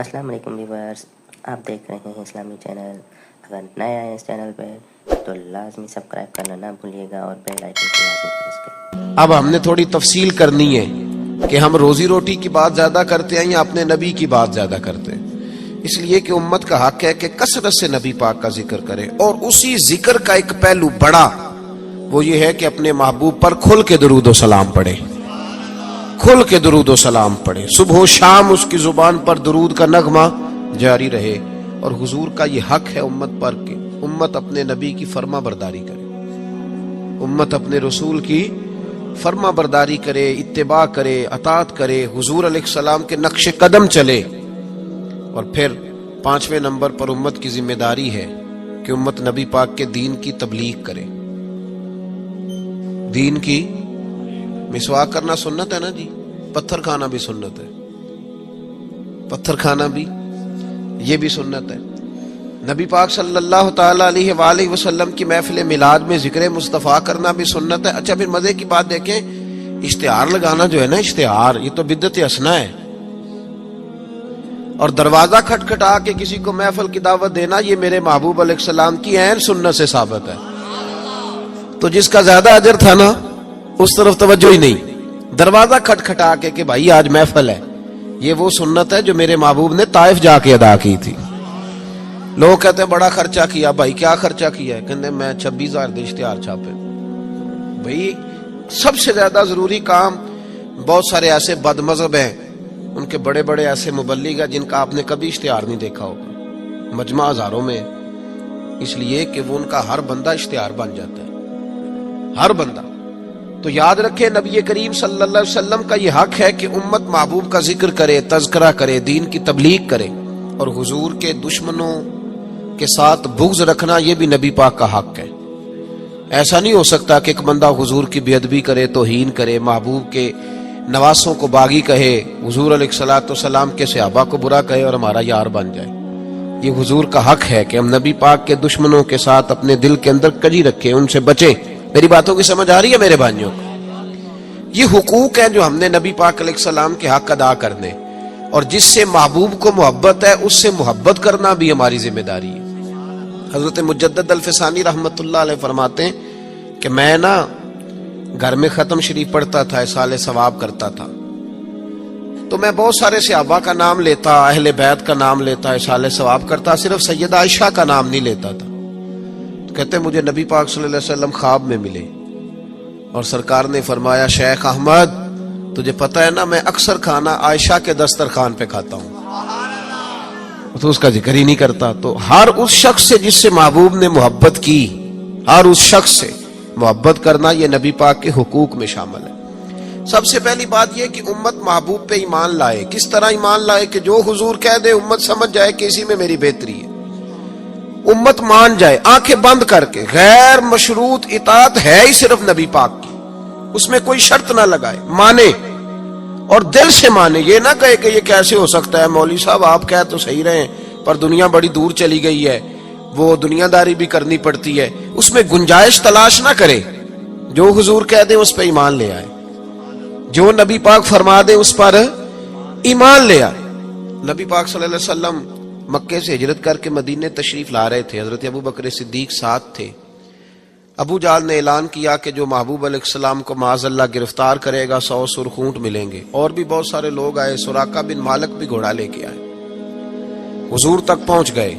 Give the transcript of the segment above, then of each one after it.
السلام علیکم ویورز، آپ دیکھ رہے ہیں اسلامی چینل۔ اگر نئے آئے اس چینل پہ تو لازمی سبسکرائب کرنا نہ بھولیے گا اور بیل آئیکن کو لازمی پریس کریں۔ اب ہم نے تھوڑی تفصیل کرنی ہے کہ ہم روزی روٹی کی بات زیادہ کرتے ہیں یا اپنے نبی کی بات زیادہ کرتے ہیں۔ اس لیے کہ امت کا حق ہے کہ کثرت سے نبی پاک کا ذکر کرے، اور اسی ذکر کا ایک پہلو بڑا وہ یہ ہے کہ اپنے محبوب پر کھل کے درود و سلام پڑھے، کھل کے درود و سلام پڑھے، صبح و شام اس کی زبان پر درود کا نغمہ جاری رہے۔ اور حضور کا یہ حق ہے امت پر کہ امت اپنے نبی کی فرما برداری کرے، امت اپنے رسول کی فرما برداری کرے، اتباع کرے، اطاعت کرے، حضور علیہ السلام کے نقش قدم چلے۔ اور پھر 5ویں نمبر پر امت کی ذمہ داری ہے کہ امت نبی پاک کے دین کی تبلیغ کرے۔ دین کی مسواک کرنا سنت ہے نا جی، پتھر کھانا بھی سنت ہے، پتھر کھانا بھی یہ بھی سنت ہے۔ نبی پاک صلی اللہ تعالی علیہ وآلہ وسلم کی محفل میلاد میں ذکر مصطفیٰ کرنا بھی سنت ہے۔ اچھا، پھر مزے کی بات دیکھیں، اشتہار لگانا جو ہے نا، اشتہار، یہ تو بدعت حسنہ ہے۔ اور دروازہ کھٹکھٹا کے کسی کو محفل کی دعوت دینا، یہ میرے محبوب علیہ السلام کی عین سنت سے ثابت ہے۔ تو جس کا زیادہ اجر تھا نا، اس طرف توجہ ہی نہیں، دروازہ کھٹکھٹا کے کہ بھائی آج محفل ہے، یہ وہ سنت ہے جو میرے محبوب نے طائف جا کے ادا کی تھی۔ لوگ کہتے ہیں بڑا خرچہ کیا، بھائی کیا خرچہ کیا ہے؟ کہتے ہیں میں 26,000 دے اشتہار چھاپے۔ بھائی سب سے زیادہ ضروری کام، بہت سارے ایسے بد مذہب ہیں، ان کے بڑے بڑے ایسے مبلغ ہیں جن کا آپ نے کبھی اشتہار نہیں دیکھا ہوگا، مجمع ہزاروں میں، اس لیے کہ وہ ان کا ہر بندہ اشتہار بن جاتا ہے، ہر بندہ۔ تو یاد رکھیں، نبی کریم صلی اللہ علیہ وسلم کا یہ حق ہے کہ امت محبوب کا ذکر کرے، تذکرہ کرے، دین کی تبلیغ کرے۔ اور حضور کے دشمنوں کے ساتھ بغض رکھنا یہ بھی نبی پاک کا حق ہے۔ ایسا نہیں ہو سکتا کہ ایک بندہ حضور کی بے ادبی کرے، توہین کرے، محبوب کے نواسوں کو باغی کہے، حضور علیہ الصلوۃ والسلام کے صحابہ کو برا کہے اور ہمارا یار بن جائے۔ یہ حضور کا حق ہے کہ ہم نبی پاک کے دشمنوں کے ساتھ اپنے دل کے اندر کجی رکھیں، ان سے بچیں۔ میری باتوں کی سمجھ آ رہی ہے میرے بھائیوں؟ یہ حقوق ہیں جو ہم نے نبی پاک علیہ السلام کے حق ادا کرنے، اور جس سے محبوب کو محبت ہے اس سے محبت کرنا بھی ہماری ذمہ داری ہے۔ حضرت مجدد الفسانی رحمت اللہ علیہ فرماتے ہیں کہ میں نا گھر میں ختم شریف پڑھتا تھا، اصالہ ثواب کرتا تھا، تو میں بہت سارے صحابہ کا نام لیتا، اہل بیت کا نام لیتا، اصالہ ثواب کرتا، صرف سیدہ عائشہ کا نام نہیں لیتا تھا۔ تو کہتے ہیں مجھے نبی پاک صلی اللہ علیہ وسلم خواب میں ملے اور سرکار نے فرمایا، شیخ احمد تجھے پتہ ہے نا میں اکثر کھانا عائشہ کے دسترخوان پہ کھاتا ہوں، تو اس کا ذکر ہی نہیں کرتا۔ تو ہر اس شخص سے جس سے محبوب نے محبت کی، ہر اس شخص سے محبت کرنا یہ نبی پاک کے حقوق میں شامل ہے۔ سب سے پہلی بات یہ کہ امت محبوب پہ ایمان لائے۔ کس طرح ایمان لائے؟ کہ جو حضور کہہ دے امت سمجھ جائے کہ اسی میں میری بہتری ہے، امت مان جائے آنکھیں بند کر کے۔ غیر مشروط اطاعت ہے ہی صرف نبی پاک کی، اس میں کوئی شرط نہ لگائے، مانے اور دل سے مانے۔ یہ نہ کہے کہ یہ کیسے ہو سکتا ہے مولوی صاحب، آپ کہہ تو صحیح رہے ہیں پر دنیا بڑی دور چلی گئی ہے، وہ دنیا داری بھی کرنی پڑتی ہے، اس میں گنجائش تلاش نہ کرے۔ جو حضور کہہ دے اس پہ ایمان لے آئے، جو نبی پاک فرما دے اس پر ایمان لے آئے۔ نبی پاک صلی اللہ علیہ وسلم مکے سے ہجرت کر کے مدینے تشریف لا رہے تھے، حضرت ابو بکر صدیق ساتھ تھے۔ ابو جہل نے اعلان کیا کہ جو محبوب علیہ السلام کو معاذ اللہ گرفتار کرے گا 100 سرخ اونٹ ملیں گے۔ اور بھی بہت سارے لوگ آئے، سراقہ بن مالک بھی گھوڑا لے کے آئے، حضور تک پہنچ گئے۔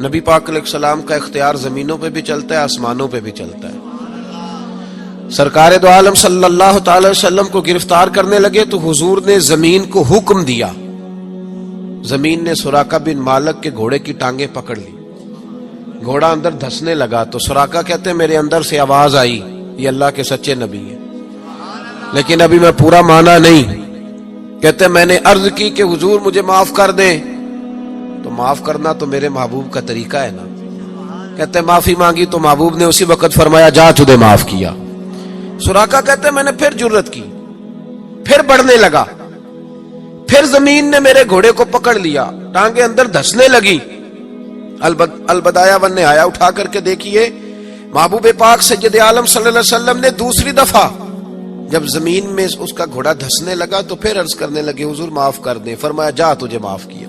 نبی پاک علیہ السلام کا اختیار زمینوں پہ بھی چلتا ہے، آسمانوں پہ بھی چلتا ہے۔ سرکار دو عالم صلی اللہ تعالی وسلم کو گرفتار کرنے لگے تو حضور نے زمین کو حکم دیا، زمین نے سراقہ بن مالک کے گھوڑے کی ٹانگیں پکڑ لی، گھوڑا اندر دھسنے لگا تو سراقہ کہتے ہیں میرے اندر سے آواز آئی یہ اللہ کے سچے نبی ہیں، لیکن ابھی میں پورا مانا نہیں۔ کہتے ہیں میں نے عرض کی کہ حضور مجھے معاف کر دیں، تو معاف کرنا تو میرے محبوب کا طریقہ ہے نا۔ کہتے ہیں معافی مانگی تو محبوب نے اسی وقت فرمایا جا تجھے معاف کیا۔ سراقہ کہتے ہیں میں نے پھر جرت کی، پھر بڑھنے لگا، پھر زمین نے میرے گھوڑے کو پکڑ لیا، ٹانگیں اندر دھسنے لگی۔ البدایہ ون نے آیا اٹھا کر کے دیکھیے، محبوب پاک سید عالم صلی اللہ علیہ وسلم نے دوسری دفعہ جب زمین میں اس کا گھوڑا دھسنے لگا تو پھر عرض کرنے لگے حضور معاف کر دیں، فرمایا جا تجھے معاف کیا۔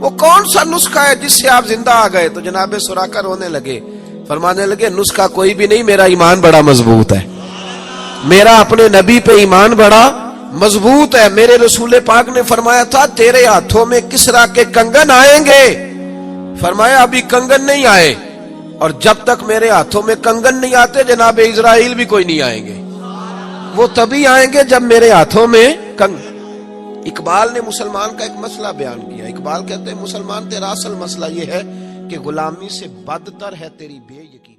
وہ کون سا نسخہ ہے جس سے آپ زندہ آ گئے؟ تو جناب سراقہ رونے لگے، فرمانے لگے نسخہ کوئی بھی نہیں، میرا ایمان بڑا مضبوط ہے، میرا اپنے نبی پہ ایمان بڑا مضبوط ہے۔ میرے رسول پاک نے فرمایا تھا تیرے ہاتھوں میں کسرا کے کنگن آئیں گے، فرمایا ابھی کنگن نہیں آئے، اور جب تک میرے ہاتھوں میں کنگن نہیں آتے جناب اسرائیل بھی کوئی نہیں آئیں گے، وہ تبھی آئیں گے جب میرے ہاتھوں میں کنگن۔ اقبال نے مسلمان کا ایک مسئلہ بیان کیا، اقبال کہتے ہیں مسلمان تیرا اصل مسئلہ یہ ہے کہ غلامی سے بدتر ہے تیری بے یقینی۔